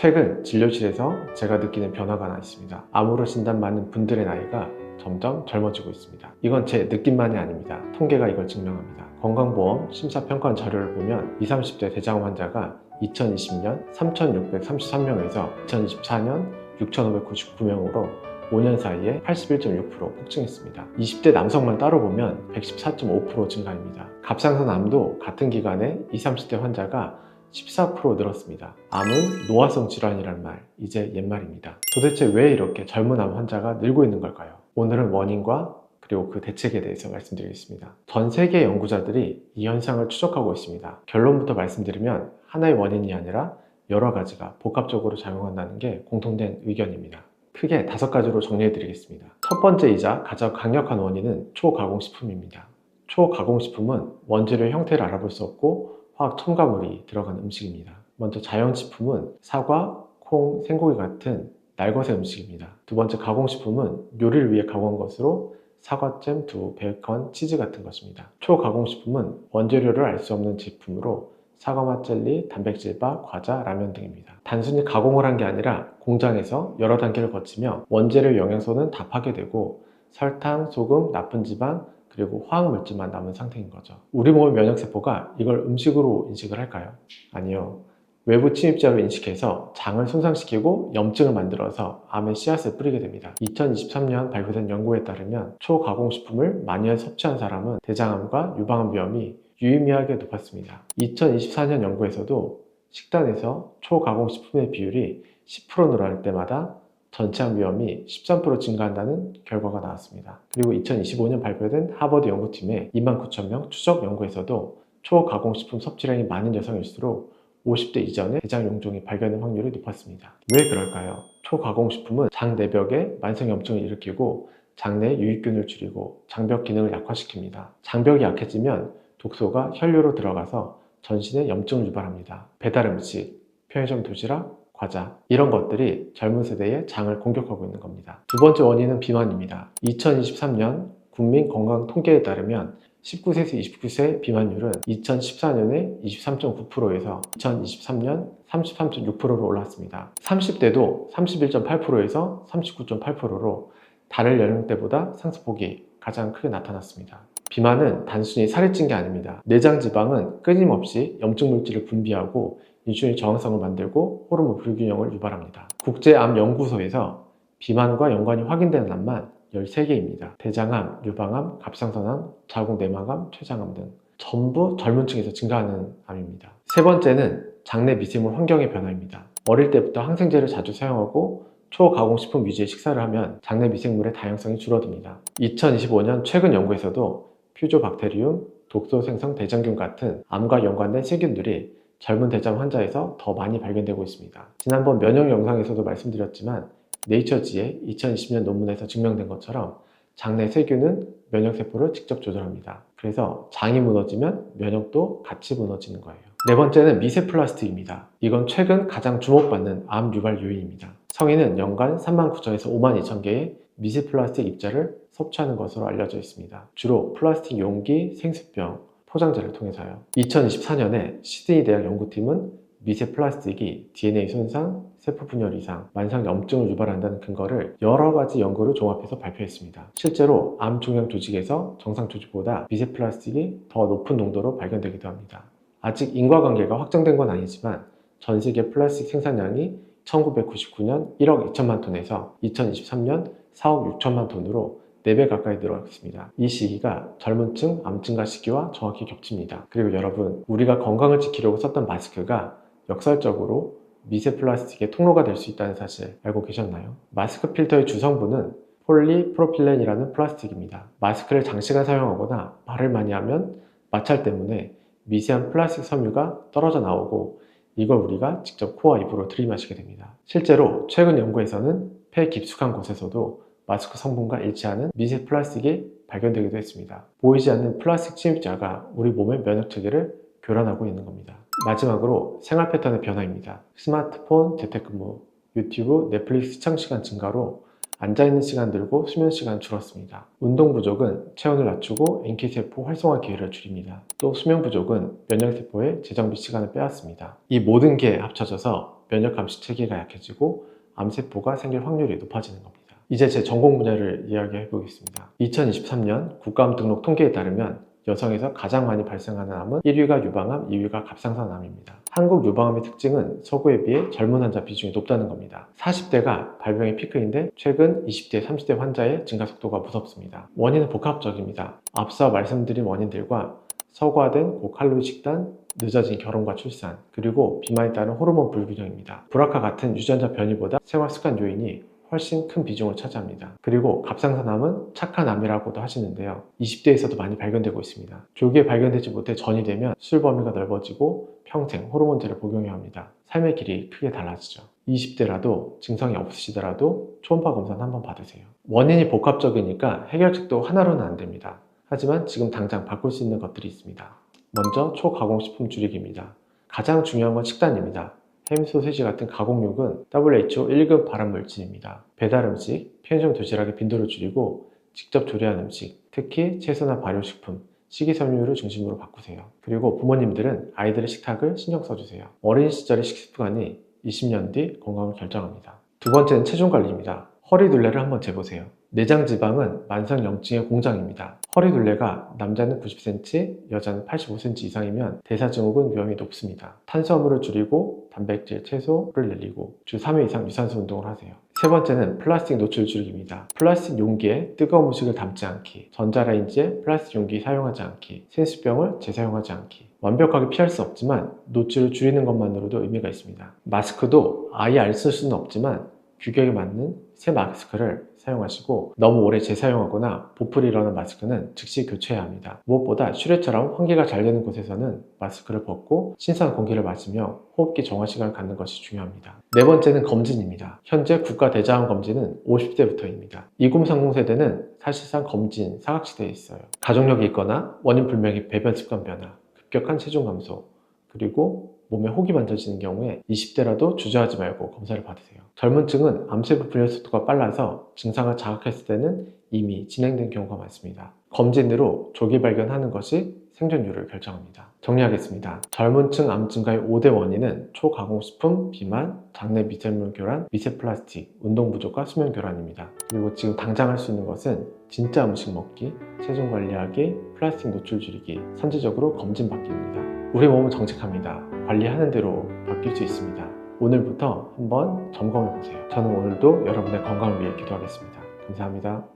최근 진료실에서 제가 느끼는 변화가 하나 있습니다. 암으로 진단받는 분들의 나이가 점점 젊어지고 있습니다. 이건 제 느낌만이 아닙니다. 통계가 이걸 증명합니다. 건강보험 심사평가 자료를 보면 20, 30대 대장암 환자가 2020년 3,633명에서 2024년 6,599명으로 5년 사이에 81.6% 폭증했습니다. 20대 남성만 따로 보면 114.5% 증가입니다. 갑상선 암도 같은 기간에 20, 30대 환자가 14% 늘었습니다. 암은 노화성 질환이란 말, 이제 옛말입니다. 도대체 왜 이렇게 젊은 암 환자가 늘고 있는 걸까요? 오늘은 원인과 그리고 그 대책에 대해서 말씀드리겠습니다. 전 세계 연구자들이 이 현상을 추적하고 있습니다. 결론부터 말씀드리면 하나의 원인이 아니라 여러 가지가 복합적으로 작용한다는 게 공통된 의견입니다. 크게 5가지로 정리해 드리겠습니다. 첫 번째이자 가장 강력한 원인은 초가공식품입니다. 초가공식품은 원재료의 형태를 알아볼 수 없고 화학 첨가물이 들어간 음식입니다. 먼저 자연식품은 사과, 콩, 생고기 같은 날것의 음식입니다. 두 번째 가공식품은 요리를 위해 가공한 것으로 사과잼, 두부, 베이컨, 치즈 같은 것입니다. 초가공식품은 원재료를 알 수 없는 제품으로 사과맛 젤리, 단백질바, 과자, 라면 등입니다. 단순히 가공을 한 게 아니라 공장에서 여러 단계를 거치며 원재료 영양소는 다 파괴되고 설탕, 소금, 나쁜 지방, 그리고 화학물질만 남은 상태인 거죠. 우리 몸의 면역세포가 이걸 음식으로 인식을 할까요? 아니요. 외부 침입자로 인식해서 장을 손상시키고 염증을 만들어서 암의 씨앗을 뿌리게 됩니다. 2023년 발표된 연구에 따르면 초가공식품을 많이 섭취한 사람은 대장암과 유방암 위험이 유의미하게 높았습니다. 2024년 연구에서도 식단에서 초가공식품의 비율이 10% 늘어날 때마다 전체암 위험이 13% 증가한다는 결과가 나왔습니다. 그리고 2025년 발표된 하버드 연구팀의 29,000명 추적 연구에서도 초가공식품 섭취량이 많은 여성일수록 50대 이전에 대장 용종이 발견될 확률이 높았습니다. 왜 그럴까요? 초가공식품은 장 내벽에 만성염증을 일으키고 장내 유익균을 줄이고 장벽 기능을 약화시킵니다. 장벽이 약해지면 독소가 혈류로 들어가서 전신에 염증을 유발합니다. 배달음식, 편의점 도시락, 과자, 이런 것들이 젊은 세대의 장을 공격하고 있는 겁니다. 두 번째 원인은 비만입니다. 2023년 국민 건강 통계에 따르면 19세에서 29세 비만율은 2014년에 23.9%에서 2023년 33.6%로 올랐습니다. 30대도 31.8%에서 39.8%로 다른 연령대보다 상승폭이 가장 크게 나타났습니다. 비만은 단순히 살이 찐 게 아닙니다. 내장 지방은 끊임없이 염증 물질을 분비하고 인슐린 저항성을 만들고 호르몬 불균형을 유발합니다. 국제암연구소에서 비만과 연관이 확인되는 암만 13개입니다. 대장암, 유방암, 갑상선암, 자궁내막암, 췌장암 등 전부 젊은 층에서 증가하는 암입니다. 세 번째는 장내 미생물 환경의 변화입니다. 어릴 때부터 항생제를 자주 사용하고 초가공식품 위주의 식사를 하면 장내 미생물의 다양성이 줄어듭니다. 2025년 최근 연구에서도 퓨조박테리움, 독소 생성 대장균 같은 암과 연관된 세균들이 젊은 대장 환자에서 더 많이 발견되고 있습니다. 지난번 면역 영상에서도 말씀드렸지만 네이처지의 2020년 논문에서 증명된 것처럼 장내 세균은 면역세포를 직접 조절합니다. 그래서 장이 무너지면 면역도 같이 무너지는 거예요. 네 번째는 미세 플라스틱입니다. 이건 최근 가장 주목받는 암 유발 요인입니다. 성인은 연간 39,000에서 52,000개의 미세 플라스틱 입자를 섭취하는 것으로 알려져 있습니다. 주로 플라스틱 용기, 생수병, 포장재를 통해서요. 2024년에 시드니 대학 연구팀은 미세 플라스틱이 DNA 손상, 세포 분열 이상, 만성 염증을 유발한다는 근거를 여러 가지 연구를 종합해서 발표했습니다. 실제로 암 종양 조직에서 정상 조직보다 미세 플라스틱이 더 높은 농도로 발견되기도 합니다. 아직 인과관계가 확정된 건 아니지만 전 세계 플라스틱 생산량이 1999년 1억 2천만 톤에서 2023년 4억 6천만 톤으로 4배 가까이 늘어났습니다. 이 시기가 젊은 층 암 증가 시기와 정확히 겹칩니다. 그리고 여러분, 우리가 건강을 지키려고 썼던 마스크가 역설적으로 미세 플라스틱의 통로가 될 수 있다는 사실 알고 계셨나요? 마스크 필터의 주성분은 폴리프로필렌이라는 플라스틱입니다. 마스크를 장시간 사용하거나 말을 많이 하면 마찰 때문에 미세한 플라스틱 섬유가 떨어져 나오고 이걸 우리가 직접 코와 입으로 들이마시게 됩니다. 실제로 최근 연구에서는 폐 깊숙한 곳에서도 마스크 성분과 일치하는 미세 플라스틱이 발견되기도 했습니다. 보이지 않는 플라스틱 침입자가 우리 몸의 면역체계를 교란하고 있는 겁니다. 마지막으로 생활 패턴의 변화입니다. 스마트폰, 재택근무, 유튜브, 넷플릭스 시청시간 증가로 앉아있는 시간 늘고 수면 시간 줄었습니다. 운동 부족은 체온을 낮추고 NK세포 활성화 기회를 줄입니다. 또 수면 부족은 면역세포의 재정비 시간을 빼앗습니다. 이 모든 게 합쳐져서 면역 감시 체계가 약해지고 암세포가 생길 확률이 높아지는 겁니다. 이제 제 전공 분야를 이야기해 보겠습니다. 2023년 국가암 등록 통계에 따르면 여성에서 가장 많이 발생하는 암은 1위가 유방암, 2위가 갑상선암입니다. 한국 유방암의 특징은 서구에 비해 젊은 환자 비중이 높다는 겁니다. 40대가 발병의 피크인데 최근 20대, 30대 환자의 증가 속도가 무섭습니다. 원인은 복합적입니다. 앞서 말씀드린 원인들과 서구화된 고칼로리 식단, 늦어진 결혼과 출산, 그리고 비만에 따른 호르몬 불균형입니다. 불악과 같은 유전자 변이보다 생활습관 요인이 훨씬 큰 비중을 차지합니다. 그리고 갑상선암은 착한 암이라고도 하시는데요. 20대에서도 많이 발견되고 있습니다. 조기에 발견되지 못해 전이 되면 수술 범위가 넓어지고 평생 호르몬제를 복용해야 합니다. 삶의 길이 크게 달라지죠. 20대라도 증상이 없으시더라도 초음파 검사는 한번 받으세요. 원인이 복합적이니까 해결책도 하나로는 안 됩니다. 하지만 지금 당장 바꿀 수 있는 것들이 있습니다. 먼저 초가공식품 줄이기입니다. 가장 중요한 건 식단입니다. 햄, 소시지 같은 가공육은 WHO 1급 발암물질입니다. 배달 음식, 편의점 도시락의 빈도를 줄이고 직접 조리한 음식, 특히 채소나 발효식품, 식이섬유를 중심으로 바꾸세요. 그리고 부모님들은 아이들의 식탁을 신경 써주세요. 어린 시절의 식습관이 20년 뒤 건강을 결정합니다. 두 번째는 체중 관리입니다. 허리둘레를 한번 재보세요. 내장 지방은 만성염증의 공장입니다. 허리둘레가 남자는 90cm, 여자는 85cm 이상이면 대사증후군 위험이 높습니다. 탄수화물을 줄이고 단백질, 채소를 늘리고 주 3회 이상 유산소 운동을 하세요. 세 번째는 플라스틱 노출 줄이기입니다. 플라스틱 용기에 뜨거운 음식을 담지 않기, 전자레인지에 플라스틱 용기 사용하지 않기, 생수병을 재사용하지 않기. 완벽하게 피할 수 없지만 노출을 줄이는 것만으로도 의미가 있습니다. 마스크도 아예 안 쓸 수는 없지만 규격에 맞는 새 마스크를 사용하시고 너무 오래 재사용하거나 보풀이 일어난 마스크는 즉시 교체해야 합니다. 무엇보다 슈레처럼 환기가 잘 되는 곳에서는 마스크를 벗고 신선한 공기를 마시며 호흡기 정화 시간을 갖는 것이 중요합니다. 네 번째는 검진입니다. 현재 국가대장암 검진은 50대부터입니다. 2030 세대는 사실상 검진 사각지대에 있어요. 가족력이 있거나 원인 불명의 배변 습관 변화, 급격한 체중 감소, 그리고 몸에 혹이 만져지는 경우에 20대라도 주저하지 말고 검사를 받으세요. 젊은 층은 암세포 분열 속도가 빨라서 증상을 자각했을 때는 이미 진행된 경우가 많습니다. 검진으로 조기 발견하는 것이 생존율을 결정합니다. 정리하겠습니다. 젊은 층 암 증가의 5대 원인은 초가공식품, 비만, 장내 미세물 교란, 미세플라스틱, 운동 부족과 수면 교란입니다. 그리고 지금 당장 할 수 있는 것은 진짜 음식 먹기, 체중 관리하기, 플라스틱 노출 줄이기, 선제적으로 검진 받기입니다. 우리 몸은 정직합니다. 관리하는 대로 바뀔 수 있습니다. 오늘부터 한번 점검해 보세요. 저는 오늘도 여러분의 건강을 위해 기도하겠습니다. 감사합니다.